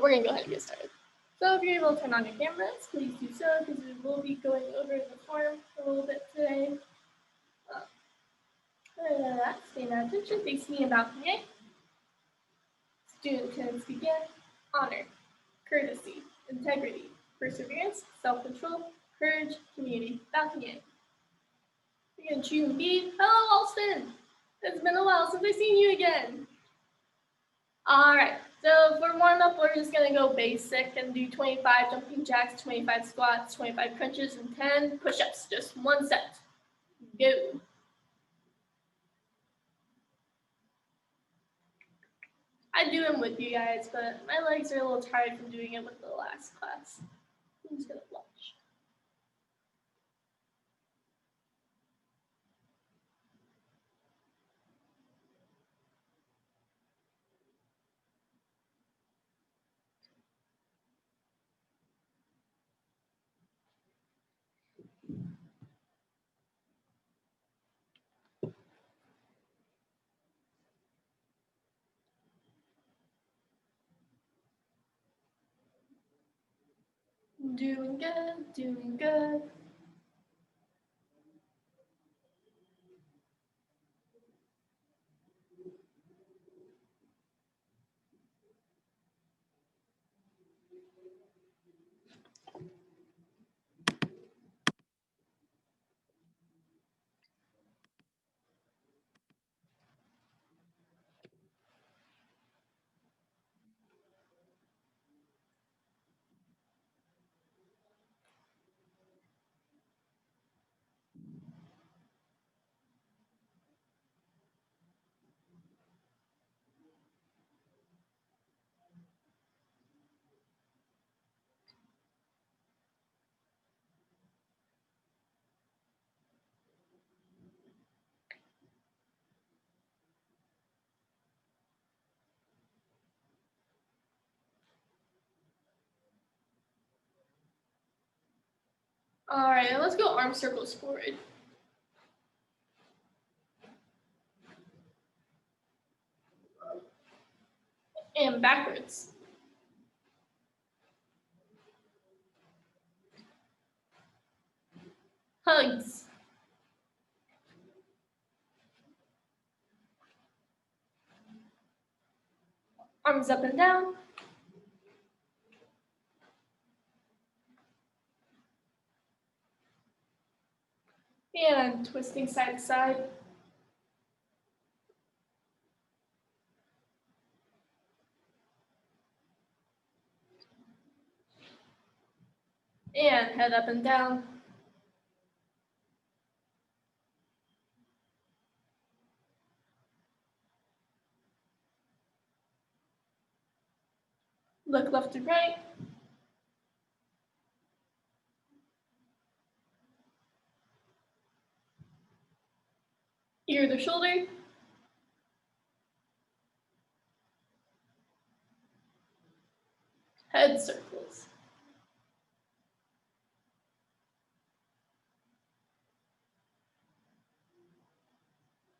we're gonna go ahead and get started. So if you're able to turn on your cameras, please do so, because we will be going over the form a little bit today. Other than that, stay in attention, face me about the Student attendance begin. Honor, courtesy, integrity, perseverance, self-control, courage, community. About the Begin choosing B. Hello, Alston! It's been a while since I've seen you again. Alright, so for warm-up, we're just going to go basic and do 25 jumping jacks, 25 squats, 25 crunches, and 10 push-ups. Just one set. Go. I do them with you guys, but my legs are a little tired from doing it with the last class. I'm just going to watch. Doing good, doing good. All right, let's go arm circles forward. And backwards. Hugs. Arms up and down. And twisting side to side. And head up and down. Look left to right. Ear to shoulder. Head circles.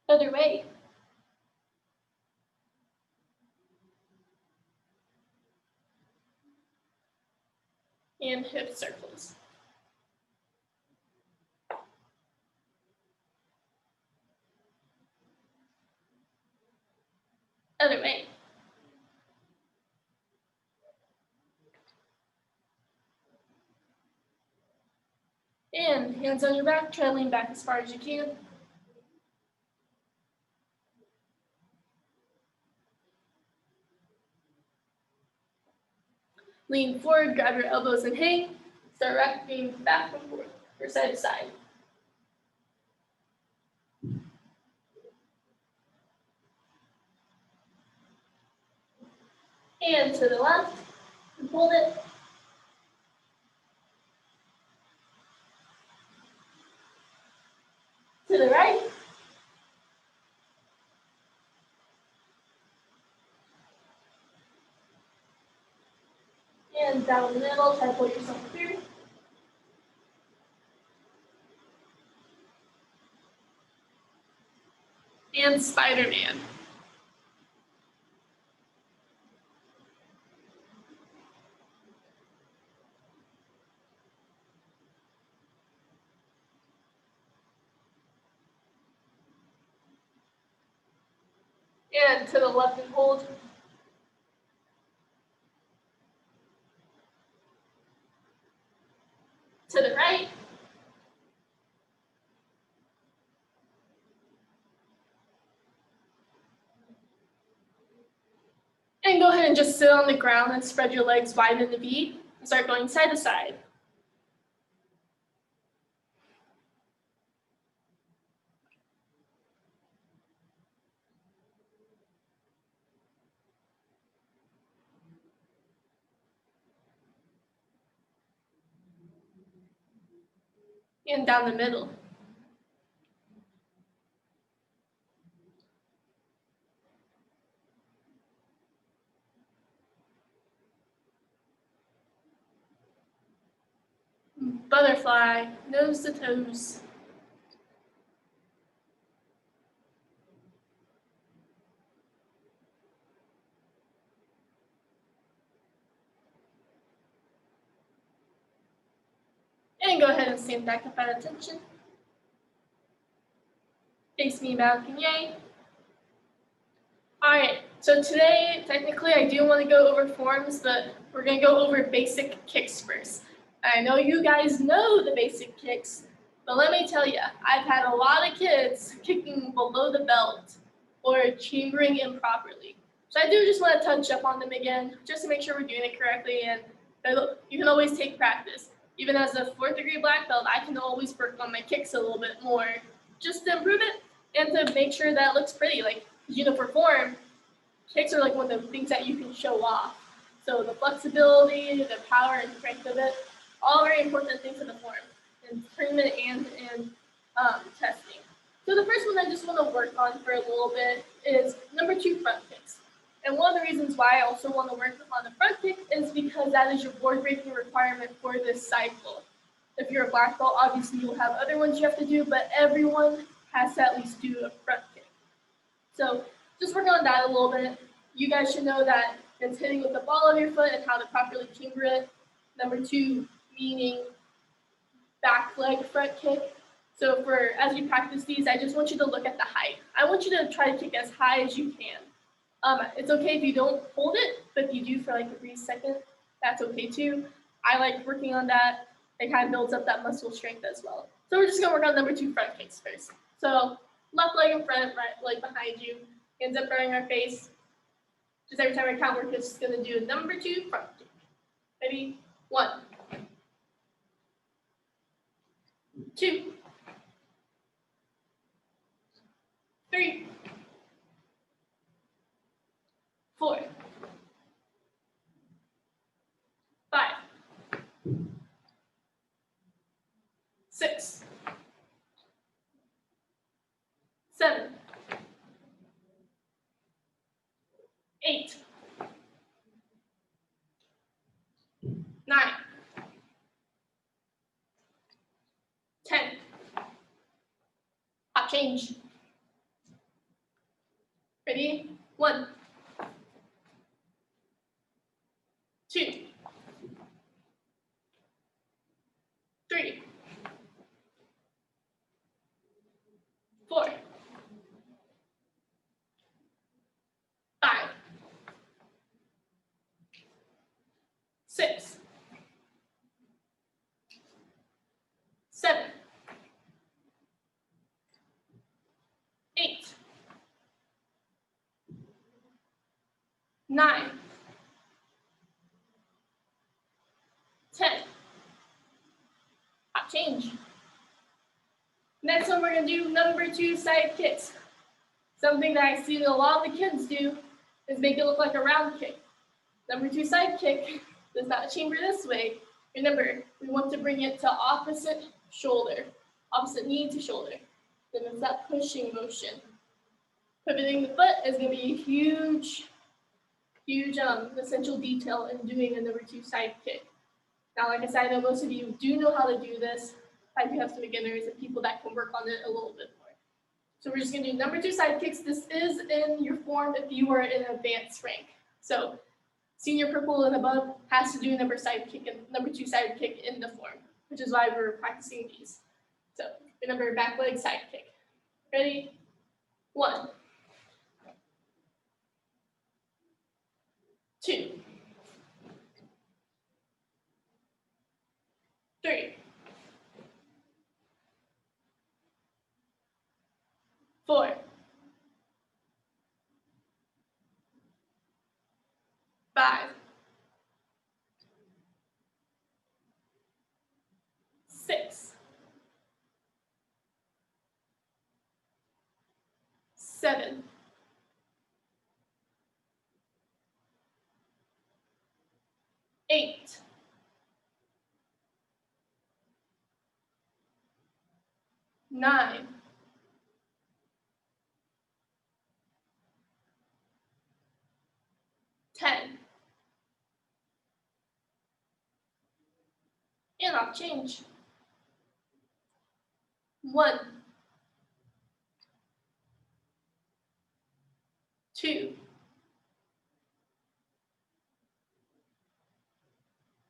Other way. And hip circles. Other way. And hands on your back, try to lean back as far as you can. Lean forward, grab your elbows and hang. Start rocking back and forth, or side to side. And to the left, and hold it. To the right. And down the middle, try to pull yourself through. And Spider-Man. And to the left and hold. To the right. And go ahead and just sit on the ground and spread your legs wide in the V and start going side to side. And down the middle. Butterfly, nose to toes. And go ahead and stand back up at attention. Face me, bow, yay. All right, so today, technically, I do want to go over forms, but we're going to go over basic kicks first. I know you guys know the basic kicks, but let me tell you, I've had a lot of kids kicking below the belt or chambering improperly. So I do just want to touch up on them again, just to make sure we're doing it correctly, and you can always take practice. Even as a 4th degree black belt, I can always work on my kicks a little bit more, just to improve it, and to make sure that it looks pretty. Like, for form, kicks are like one of the things that you can show off. So the flexibility, the power and strength of it, all very important things in the form, in tournament and in testing. So the first one I just want to work on for a little bit is number 2 front kicks. And one of the reasons why I also want to work on the front kick is because that is your board breaking requirement for this cycle. If you're a black belt, obviously you'll have other ones you have to do, but everyone has to at least do a front kick. So just working on that a little bit. You guys should know that it's hitting with the ball of your foot and how to properly chamber it. Number 2, meaning back leg front kick. So as you practice these, I just want you to look at the height. I want you to try to kick as high as you can. It's okay if you don't hold it, but if you do for like a brief second, that's okay too. I like working on that. It kind of builds up that muscle strength as well. So we're just gonna work on number 2 front kicks first. So left leg in front, right leg behind you, hands up behind our face. Just every time I count, we're just gonna do number 2 front kick. Ready? 1, 2, 3, 4, 5, 6, 7, 8, 9, 10. Hop change. Ready? 1, 2, 3, 4, 5, 6, 7, 8, 9, 10. Hop change. Next one, we're going to do number 2 side kicks. Something that I see a lot of the kids do is make it look like a round kick. Number 2 side kick does not chamber this way. Remember, we want to bring it to opposite shoulder, opposite knee to shoulder. Then it's that pushing motion. Pivoting the foot is going to be a huge essential detail in doing a number 2 side kick. Now, like I said, I know most of you do know how to do this. I do have some beginners and people that can work on it a little bit more. So we're just going to do number 2 side kicks. This is in your form if you are in advanced rank. So senior purple and above has to do number 2 side kick in the form, which is why we're practicing these. So remember, back leg side kick. Ready? 1, 2, 3, 4, 5, 6, 7, 8, 9, 10, and I'll change. 1, 2,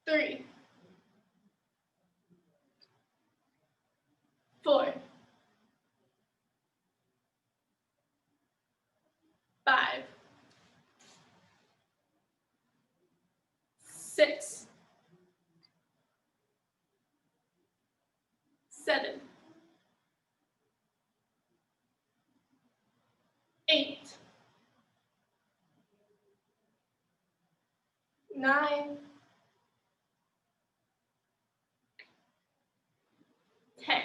3, 4, 5, 6, 7, 8, 9, 10,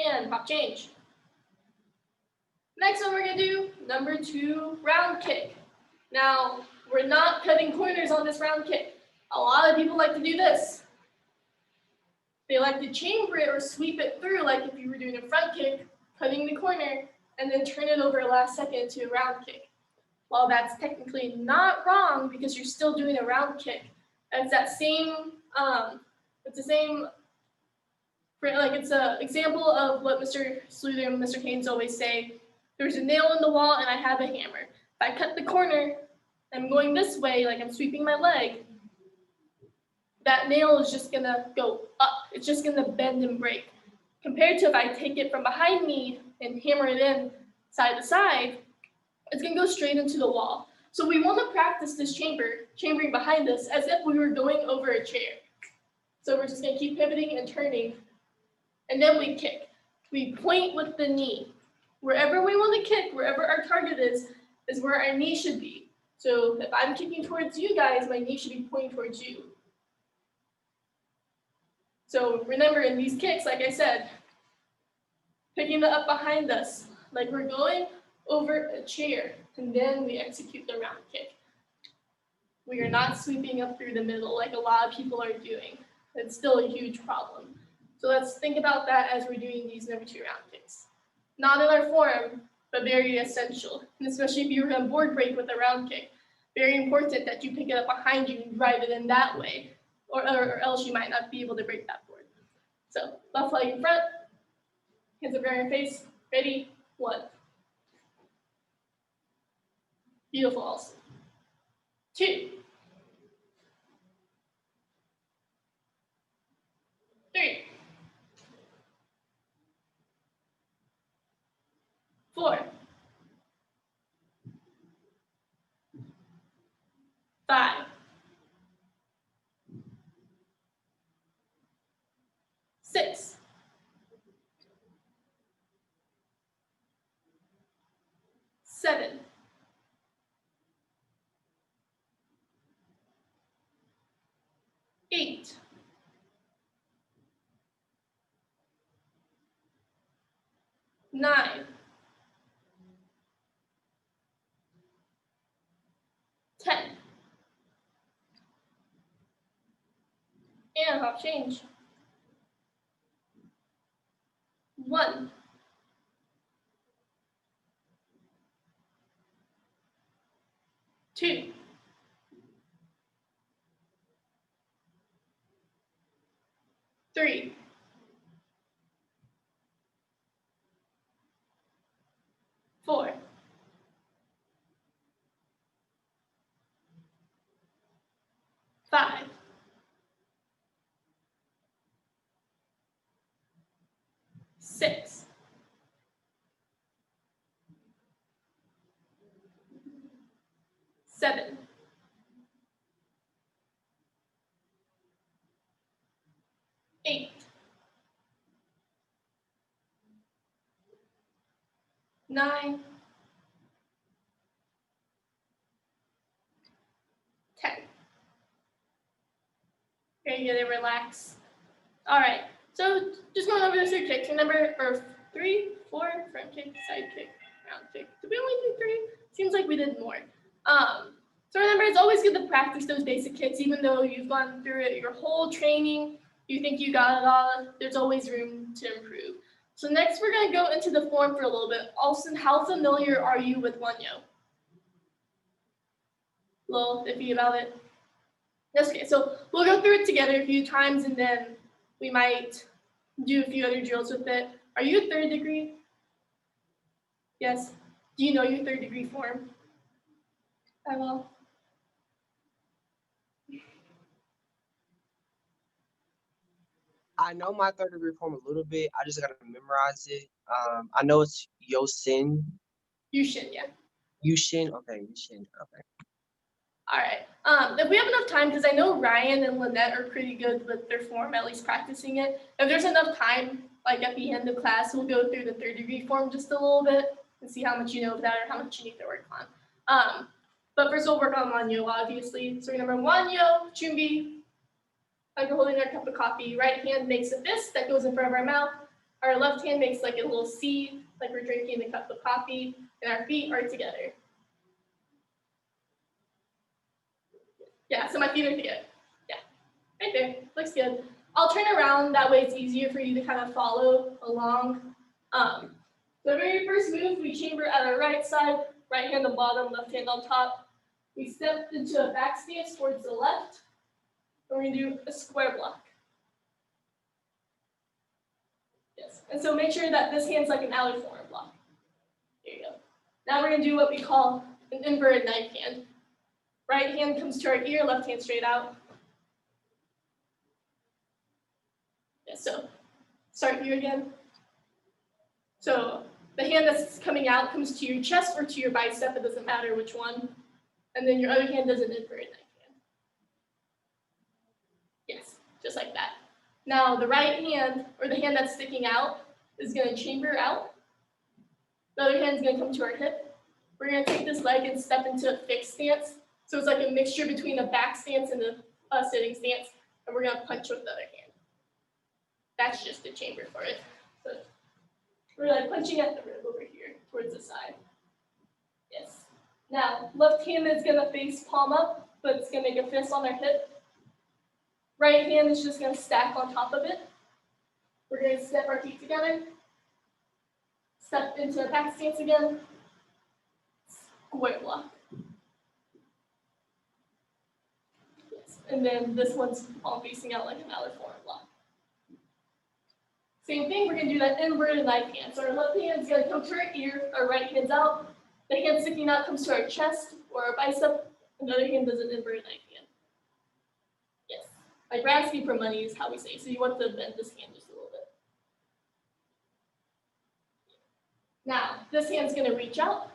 and hop change. Next one we're gonna do number 2, round kick. Now, we're not cutting corners on this round kick. A lot of people like to do this. They like to chamber it or sweep it through like if you were doing a front kick, cutting the corner, and then turn it over last second to a round kick. While that's technically not wrong because you're still doing a round kick, it's that same, it's the same, it's an example of what Mr. Sluther and Mr. Haynes always say. There's a nail in the wall and I have a hammer. If I cut the corner, I'm going this way, like I'm sweeping my leg, that nail is just gonna go up. It's just gonna bend and break. Compared to if I take it from behind me and hammer it in side to side, it's gonna go straight into the wall. So we wanna practice this chambering behind us as if we were going over a chair. So we're just gonna keep pivoting and turning, and then we kick. We point with the knee. Wherever we wanna kick, wherever our target is where our knee should be. So if I'm kicking towards you guys, my knee should be pointing towards you. So remember, in these kicks, like I said, picking it up behind us, like we're going over a chair, and then we execute the round kick. We are not sweeping up through the middle like a lot of people are doing. It's still a huge problem. So let's think about that as we're doing these number 2 round kicks. Not in our form, but very essential, and especially if you're on board break with a round kick. Very important that you pick it up behind you and drive it in that way, or else you might not be able to break that board. So left leg in front, hands over your face, ready, 1. Beautiful also. 2, 3, 4, 5, 6, 7, 8, 9, 10, and hop change. 1, 2, 3, 4, 5, 6, 7, 8, 9, 10. Okay, you gotta relax. All right, so just going over the three kicks. Remember, or 3, 4, front kick, side kick, round kick. Did we only do 3? Seems like we did more. So remember, it's always good to practice those basic kicks, even though you've gone through it your whole training. You think you got it all. There's always room to improve. So next, we're gonna go into the form for a little bit. Alston, how familiar are you with Wonyo? A little iffy about it. That's okay. So we'll go through it together a few times, and then we might do a few other drills with it. Are you 3rd degree? Yes. Do you know your 3rd degree form? I will. I know my 3rd degree form a little bit. I just gotta memorize it. I know it's Yosin. Yushin, yeah. Yushin. Okay, Yushin. Okay. All right. If we have enough time, because I know Ryan and Lynette are pretty good with their form, at least practicing it. If there's enough time, like at the end of class, we'll go through the 3rd degree form just a little bit and see how much you know of that or how much you need to work on. But first we'll work on Wonyo, obviously. So remember Wonyo, Chumbi, like we're holding our cup of coffee. Right hand makes a fist that goes in front of our mouth. Our left hand makes like a little C, like we're drinking the cup of coffee, and our feet are together. Yeah, so my feet are together. Yeah, right there, looks good. I'll turn around, that way it's easier for you to kind of follow along. The very first move, we chamber at our right side, right hand on bottom, left hand on top. We step into a back stance towards the left, and we're gonna do a square block. Yes, and so make sure that this hand's like an outer forearm block. There you go. Now we're gonna do what we call an inverted knife hand. Right hand comes to our ear, left hand straight out. Yeah, so start here again. So the hand that's coming out comes to your chest or to your bicep, it doesn't matter which one. And then your other hand does an inverted knife hand. Yes, just like that. Now the right hand, or the hand that's sticking out, is gonna chamber out. The other hand's gonna come to our hip. We're gonna take this leg and step into a fixed stance. So it's like a mixture between a back stance and a sitting stance, and we're gonna punch with the other hand. That's just the chamber for it. So we're like punching at the rib over here, towards the side. Yes. Now, left hand is gonna face palm up, but it's gonna make a fist on our hip. Right hand is just gonna stack on top of it. We're gonna step our feet together. Step into a back stance again. Square block. Yes. And then this one's all facing out like an outer forearm block. Same thing, we're gonna do that inverted knife hand. So our left hand's gonna come to our ear, our right hand's out. The hand sticking out comes to our chest or our bicep. Another hand does an inverted knife hand. Yes. Like raspy for money is how we say. So you want to bend this hand just a little bit. Now, this hand's gonna reach out.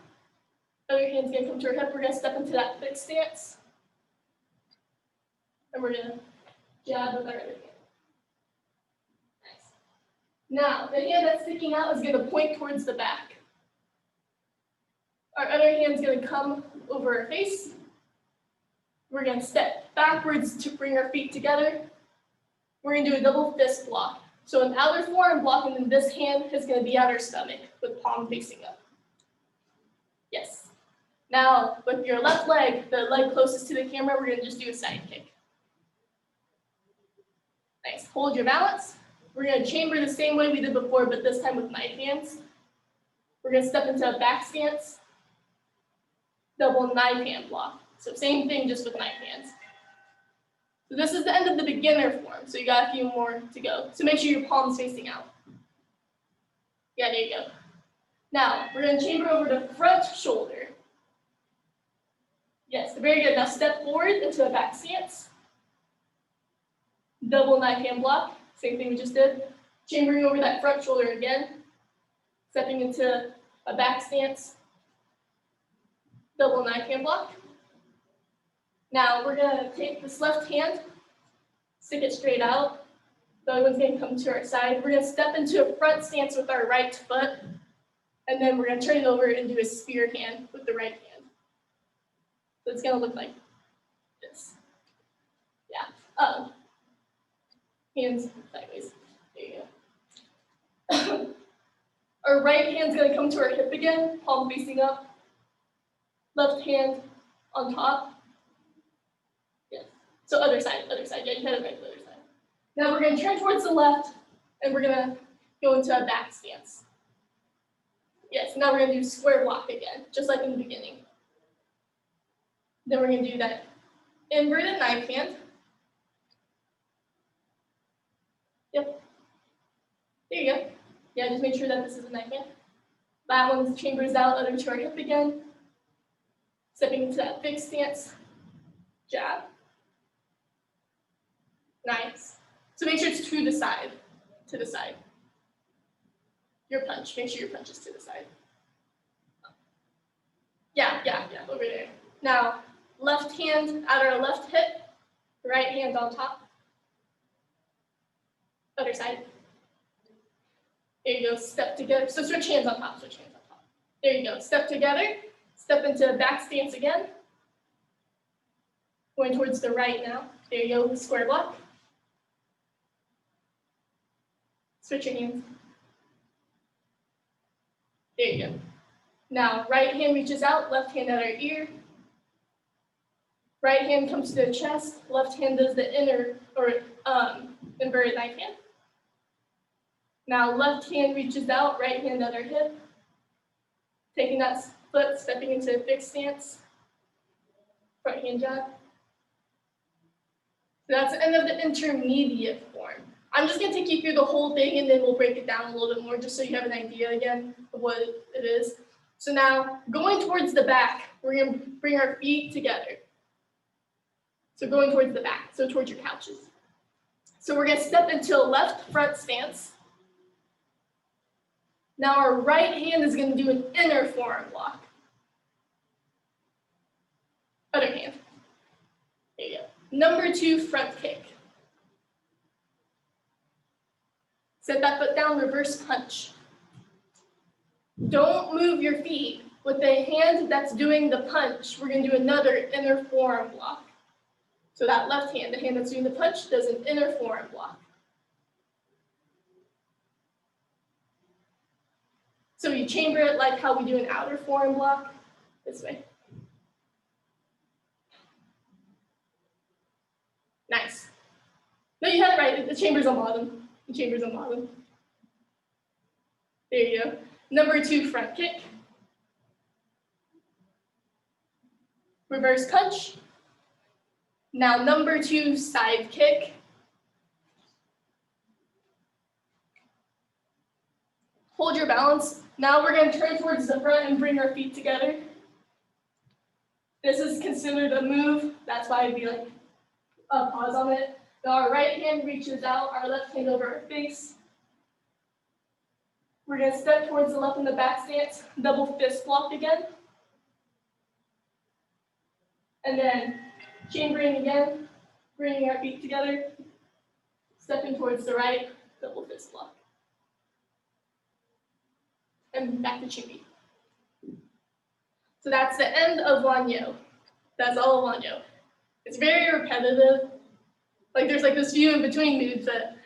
Other hand's gonna come to our hip. We're gonna step into that fixed stance. And we're gonna jab with our other hand. Nice. Now, the hand that's sticking out is gonna point towards the back. Our other hand's gonna come over our face. We're gonna step backwards to bring our feet together. We're gonna do a double fist block. So an outer forearm block, and then this hand is gonna be at our stomach with palm facing up. Yes. Now, with your left leg, the leg closest to the camera, we're gonna just do a side kick. Nice, hold your balance. We're gonna chamber the same way we did before, but this time with knife hands. We're gonna step into a back stance. Double knife hand block. So same thing, just with knife hands. So this is the end of the beginner form, so you got a few more to go. So make sure your palm's facing out. Yeah, there you go. Now, we're gonna chamber over the front shoulder. Yes, very good. Now step forward into a back stance. Double knife hand block, same thing we just did. Chambering over that front shoulder again. Stepping into a back stance. Double knife hand block. Now we're gonna take this left hand, stick it straight out. The other one's gonna come to our side. We're gonna step into a front stance with our right foot, and then we're gonna turn it over and do a spear hand with the right hand. So it's gonna look like this. Yeah. Hands sideways. There you go. Our right hand's gonna come to our hip again, palm facing up. Left hand on top. Yes. So other side. Yeah, you had it right, the other side. Now we're gonna turn towards the left, and we're gonna go into a back stance. Yes, now we're gonna do square block again, just like in the beginning. Then we're gonna do that inverted knife hand. Yep. There you go. Yeah, just make sure that this is a knife hand. That one's chambers out, other to our hip again. Stepping into that fixed stance. Jab. Nice. So make sure it's to the side. To the side. Your punch. Make sure your punch is to the side. Yeah, over there. Now, left hand at our left hip, right hand on top. Other side. There you go, step together. So switch hands on top, There you go, step together, step into back stance again. Going towards the right now. There you go, square block. Switch your hands. There you go. Now, right hand reaches out, left hand at our ear. Right hand comes to the chest, left hand does the inner or inverted knife hand. Now, left hand reaches out, right hand at our hip. Taking that foot, stepping into a fixed stance. Right hand jab. So that's the end of the intermediate form. I'm just gonna take you through the whole thing and then we'll break it down a little bit more just so you have an idea again of what it is. So now, going towards the back, we're gonna bring our feet together. So going towards the back, so towards your couches. So we're gonna step into a left front stance. Now our right hand is gonna do an inner forearm block. Other hand. There you go. Number 2 front kick. Set that foot down, reverse punch. Don't move your feet. With the hand that's doing the punch, we're gonna do another inner forearm block. So that left hand, the hand that's doing the punch, does an inner forearm block. So you chamber it like how we do an outer forearm block, this way. Nice. No, you had it right, the chamber's on bottom. The chamber's on bottom. There you go. Number 2 front kick. Reverse punch. Now number 2 side kick. Hold your balance. Now we're going to turn towards the front and bring our feet together. This is considered a move. That's why I'd be like a pause on it. Now our right hand reaches out, our left hand over our face. We're going to step towards the left in the back stance, double fist block again. And then chambering again, bringing our feet together, stepping towards the right, double fist block. And back to Chimbi. So that's the end of Wanyo. That's all of Wanyo. It's very repetitive. Like there's like this few in between moves that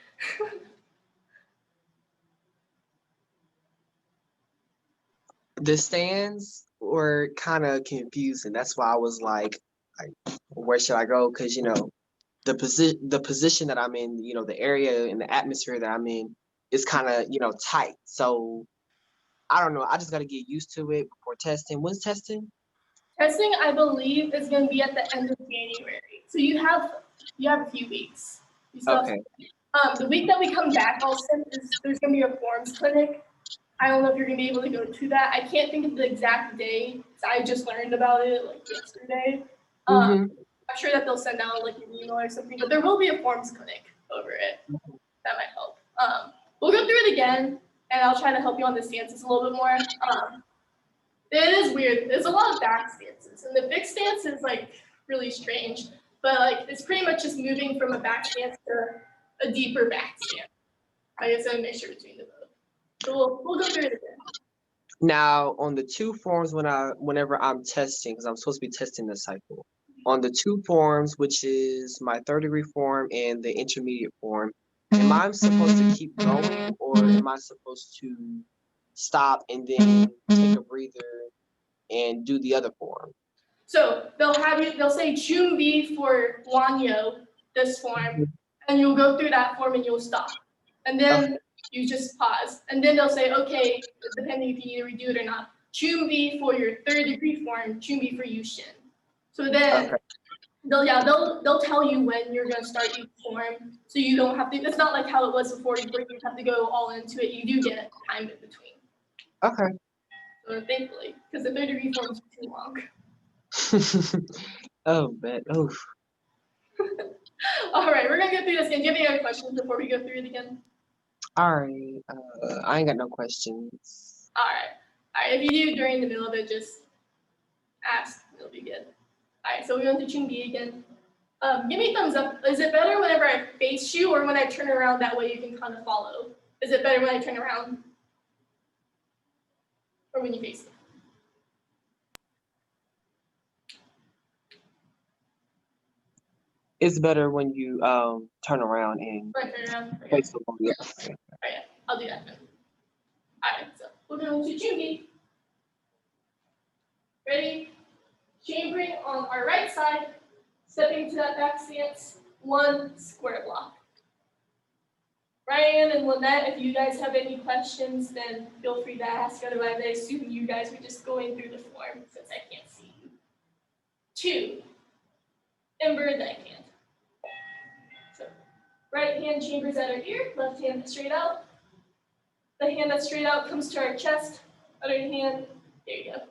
The stands were kind of confusing. That's why I was like, where should I go? Because the position that I'm in, the area and the atmosphere that I'm in is kind of tight. So I don't know. I just got to get used to it before testing. When's testing? Testing, I believe, is going to be at the end of January. So you have a few weeks. Okay. The week that we come back, Austin, there's going to be a forms clinic. I don't know if you're going to be able to go to that. I can't think of the exact day. I just learned about it like yesterday. I'm sure that they'll send out like an email or something, but there will be a forms clinic over it. That might help. We'll go through it again, and I'll try to help you on the stances a little bit more. It is weird. There's a lot of back stances, and the big stance is like really strange. But like it's pretty much just moving from a back stance to a deeper back stance. I guess a mixture between the both. So we'll go through it again. Now, on the two forms, whenever I'm testing, because I'm supposed to be testing the cycle, on the two forms, which is my third-degree form and the intermediate form, am I supposed to keep going, or am I supposed to stop and then take a breather and do the other form? So they'll say Chumbi for Wanyo, this form, and you'll go through that form and you'll stop. And then you just pause. And then they'll say, okay, depending if you need to redo it or not, Chumbi for your third-degree form, Chumbi for Yushin. So then Okay. they'll tell you when you're gonna start each form, so you don't have to. It's not like how it was before, where you have to go all into it. You do get time in between. Okay. So thankfully, because the third-degree form is too long. Oh, man. Oh. All right, we're gonna go through this again. Do you have any other questions before we go through it again? All right. I ain't got no questions. All right. If you do during the middle of it, just ask. It'll be good. All right. So we're going to Chumbi again. Give me a thumbs up. Is it better whenever I face you or when I turn around? That way you can kind of follow. Is it better when I turn around or when you face me? It's better when you turn around and When I turn around. Okay. face the wall. Yeah. All right. I'll do that then. All right. So we're going to Chumbi. Ready? Chambering on our right side. Stepping to that back stance. 1 square block. Ryan and Lynette, if you guys have any questions, then feel free to ask. Otherwise, I assume you guys were just going through the form since I can't see you. 2, invert right hand. So, right hand chambers at our ear, left hand straight out. The hand that's straight out comes to our chest, other hand, there you go.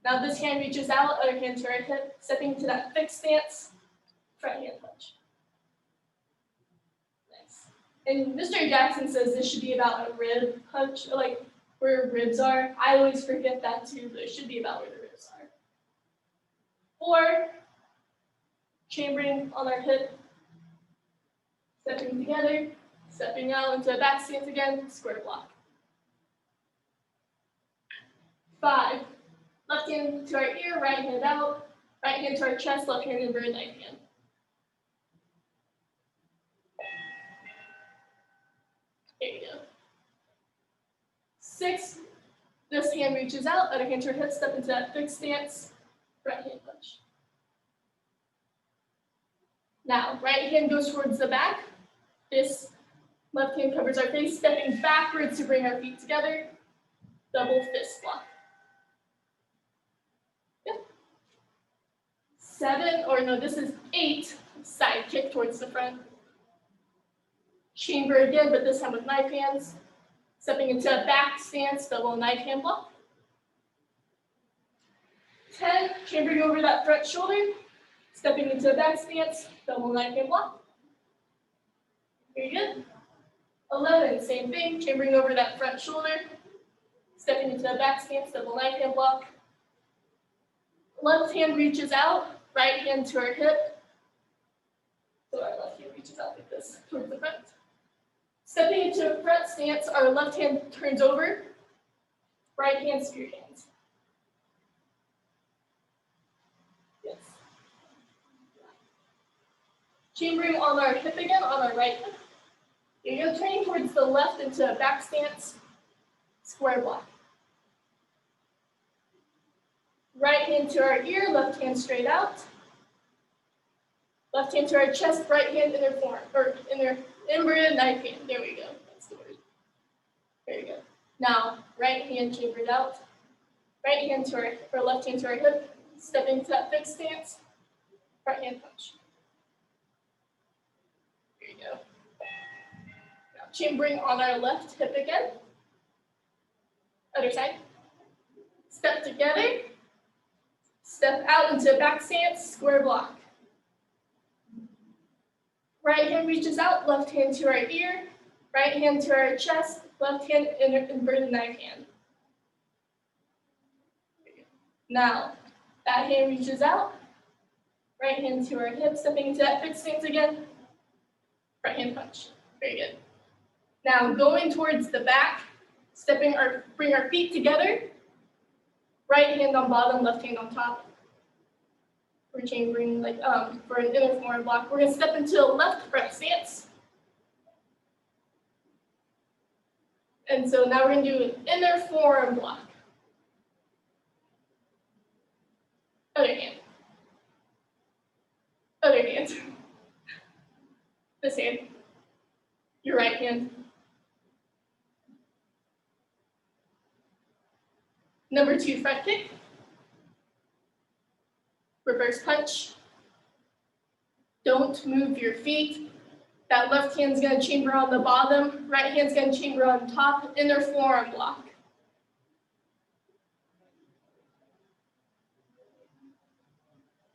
Now this hand reaches out, other hand to our hip, stepping to that fixed stance, front hand punch. And Mr. Jackson says this should be about a rib punch, like where ribs are. I always forget that too, but it should be about where the ribs are. 4, chambering on our hip, stepping together, stepping out into a back stance again, square block. 5, left hand to our ear, right hand out, right hand to our chest, left hand invert knife hand. 6, this hand reaches out, other hand to our hip, step into that fixed stance, right hand punch. Now, right hand goes towards the back, this left hand covers our face, stepping backwards to bring our feet together, double fist block. Yep. 7, or no, this is 8, side kick towards the front. Chamber again, but this time with knife hands. Stepping into a back stance, double knife hand block. 10, chambering over that front shoulder, stepping into a back stance, double knife hand block. Very good. 11, same thing, chambering over that front shoulder, stepping into a back stance, double knife hand block. Left hand reaches out, right hand to our hip. So our left hand reaches out like this, towards the front. Stepping into a front stance, our left hand turns over, right hand spear hands. Yes. Chambering on our hip again, on our right hip. Here you go, turning towards the left into a back stance, square block. Right hand to our ear, left hand straight out. Left hand to our chest, right hand inner form, or inner inverted knife hand. There we go. That's the word. There you go. Now, right hand chambered out. Right hand to our, or left hand to our hip. Stepping to that fixed stance. Right hand punch. There you go. Now, chambering on our left hip again. Other side. Step together. Step out into a back stance, square block. Right hand reaches out, left hand to our ear, right hand to our chest, left hand inverted knife hand. Now, that hand reaches out, Right hand to our hip, stepping into that fixed stance again. Right hand punch. Very good. Now going towards the back, bring our feet together. Right hand on bottom, left hand on top. We're chambering like for an inner forearm block. We're gonna step into a left front stance. And so now we're gonna do an inner forearm block. Other hand. Other hand. This hand. Your right hand. Number 2 front kick. Reverse punch. Don't move your feet. That left hand's gonna chamber on the bottom, right hand's gonna chamber on top, inner forearm block.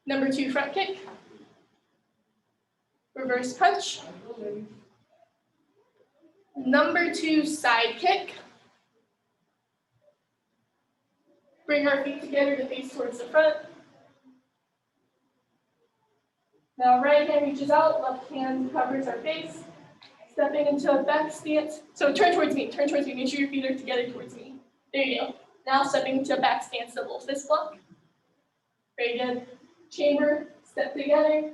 Number 2 front kick. Reverse punch. Number 2 side kick. Bring our feet together to face towards the front. Now right hand reaches out, left hand covers our face. Stepping into a back stance. So turn towards me, make sure your feet are together towards me. There you go. Now stepping into a back stance, double fist block. Very good. Chamber, step together,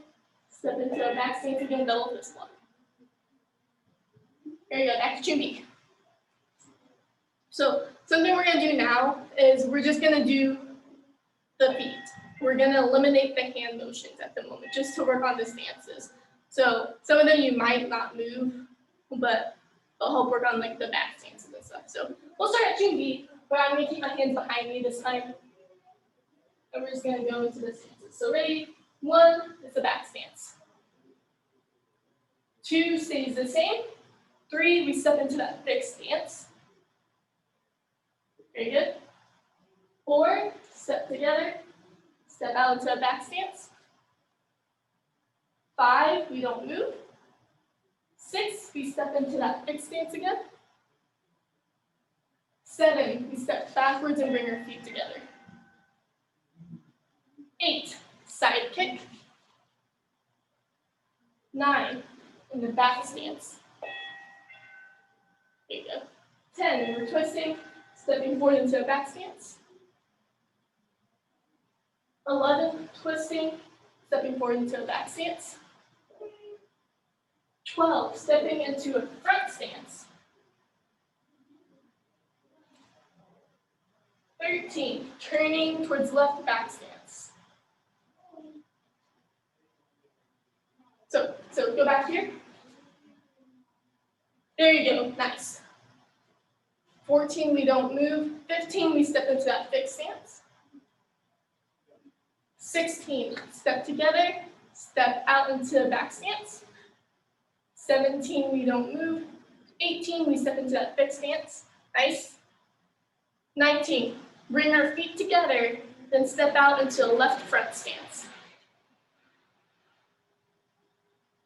step into a back stance again, double fist block. There you go, back to Chumbi. So something we're gonna do now is we're just gonna do the feet. We're gonna eliminate the hand motions at the moment, just to work on the stances. So some of them you might not move, but they'll help work on like the back stances and stuff. So we'll start at Chumbi, but I'm gonna keep my hands behind me this time. And we're just gonna go into the stances. So ready? 1 is the back stance. 2 stays the same. 3, we step into that fixed stance. Very good. 4, step together, step out into a back stance. 5, we don't move. 6, we step into that fixed stance again. 7, we step backwards and bring our feet together. 8, side kick. 9, in the back stance. There you go. 10, we're twisting, stepping forward into a back stance. 11, twisting, stepping forward into a back stance. 12, stepping into a front stance. 13, turning towards left back stance. So go back here. There you go, nice. 14, we don't move. 15, we step into that fixed stance. 16, step together, step out into the back stance. 17, we don't move. 18, we step into that fixed stance. Nice. 19, bring our feet together, then step out into a left front stance.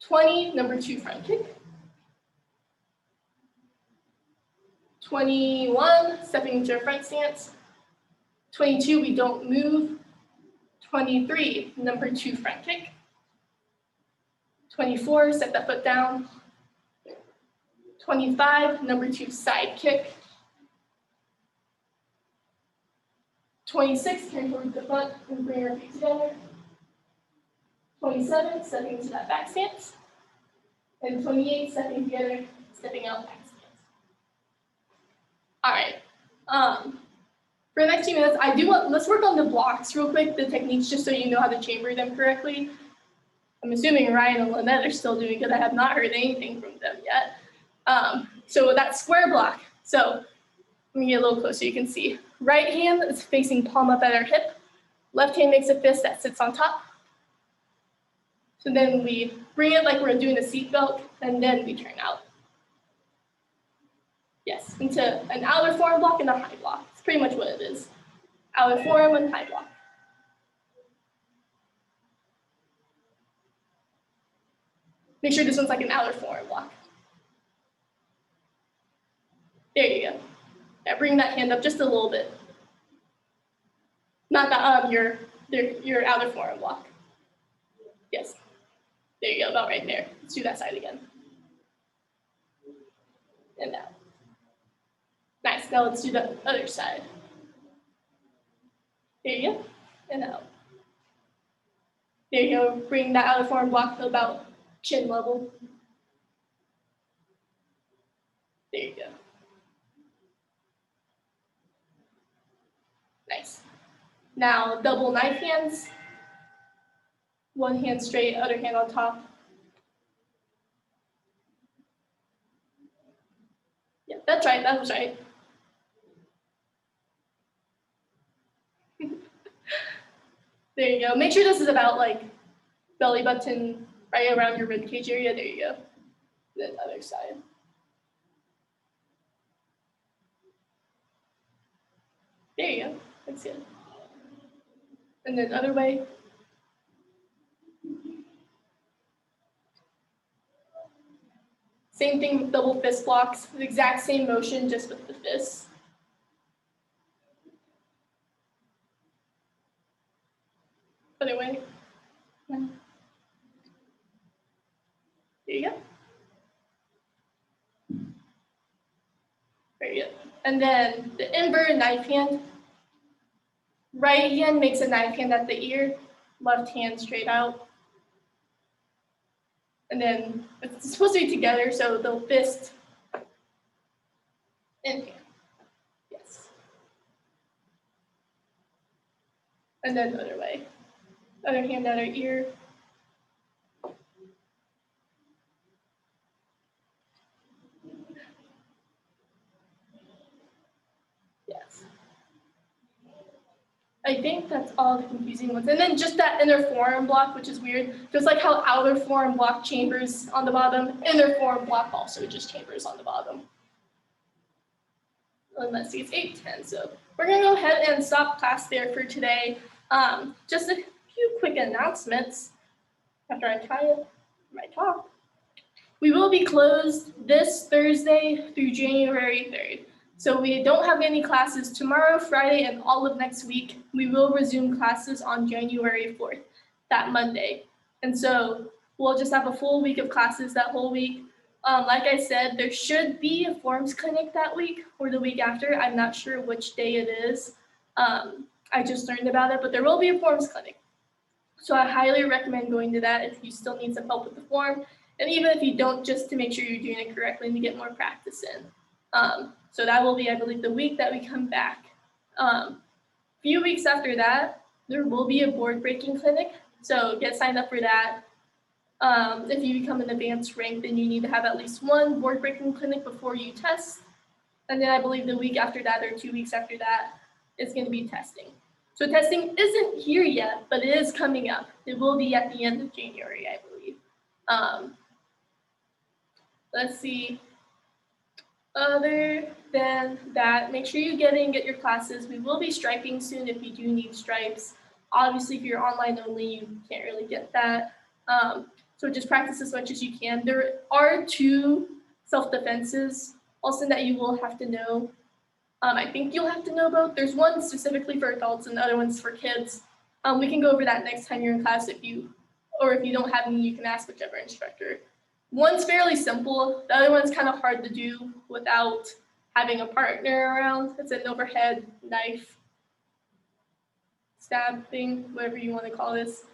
20, number 2 front kick. 21, stepping into a front stance. 22, we don't move. 23, number 2 front kick. 24, set that foot down. 25, number 2 side kick. 26, turn towards the front and bring our feet together. 27, stepping into that back stance. And 28, stepping together, stepping out back stance. All right. For the next 2 minutes, let's work on the blocks real quick, the techniques, just so you know how to chamber them correctly. I'm assuming Ryan and Lynette are still doing good. I have not heard anything from them yet. So that square block. So let me get a little closer so you can see. Right hand is facing palm up at our hip. Left hand makes a fist that sits on top. So then we bring it like we're doing a seatbelt, and then we turn out. Yes, into an outer forearm block and a high block. It's pretty much what it is. Outer forearm and high block. Make sure this one's like an outer forearm block. There you go. Yeah, bring that hand up just a little bit. Not your outer forearm block. you go, about right there. Let's do that side again. And out. Nice, now let's do the other side. There you go, and out. There you go, bring that outer forearm block to about chin level. There you go. Nice. Now double knife hands. One hand straight, other hand on top. Yeah, that's right, that was right. There you go. Make sure this is about like belly button right around your rib cage area. There you go. The other side. There you go. That's good. And then other way. Same thing with double fist blocks. The exact same motion, just with the fists. Other way. There you go. Very good. And then the inverted knife hand. Right hand makes a knife hand at the ear, left hand straight out. And then it's supposed to be together, so the fist and hand. Yes. And then the other way. Other hand at our ear. Yes. I think that's all the confusing ones. And then just that inner forearm block, which is weird. Just like how outer forearm block chambers on the bottom, inner forearm block also just chambers on the bottom. And let's see, it's 8:10, so we're gonna go ahead and stop class there for today. Just a few quick announcements after I try my talk. We will be closed this Thursday through January 3rd. So we don't have any classes tomorrow, Friday, and all of next week. We will resume classes on January 4th, that Monday. And so we'll just have a full week of classes that whole week. Like I said, there should be a forms clinic that week or the week after. I'm not sure which day it is. I just learned about it, but there will be a forms clinic. So I highly recommend going to that if you still need some help with the form. And even if you don't, just to make sure you're doing it correctly and to get more practice in. So that will be, I believe, the week that we come back. A few weeks after that, there will be a board breaking clinic. So get signed up for that. If you become an advanced rank, then you need to have at least one board breaking clinic before you test. And then I believe the week after that or 2 weeks after that is going to be testing. So testing isn't here yet, but it is coming up. It will be at the end of January, I believe. Let's see. Other than that, make sure you get your classes. We will be striping soon if you do need stripes. Obviously, if you're online only, you can't really get that. So just practice as much as you can. There are 2 self-defenses also that you will have to know. I think you'll have to know both. There's one specifically for adults and the other one's for kids. We can go over that next time you're in class if you don't have any, you can ask whichever instructor. One's fairly simple. The other one's kind of hard to do without having a partner around. It's an overhead knife stab thing, whatever you want to call this.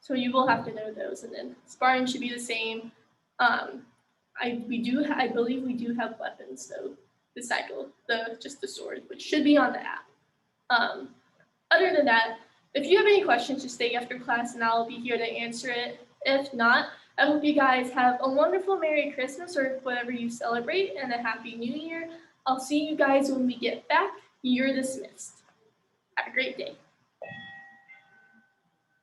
So you will have to know those. And then sparring should be the same. I believe we do have weapons though. The cycle, just the sword, which should be on the app. Other than that, if you have any questions, just stay after class and I'll be here to answer it. If not, I hope you guys have a wonderful Merry Christmas or whatever you celebrate and a Happy New Year. I'll see you guys when we get back. You're dismissed. Have a great day.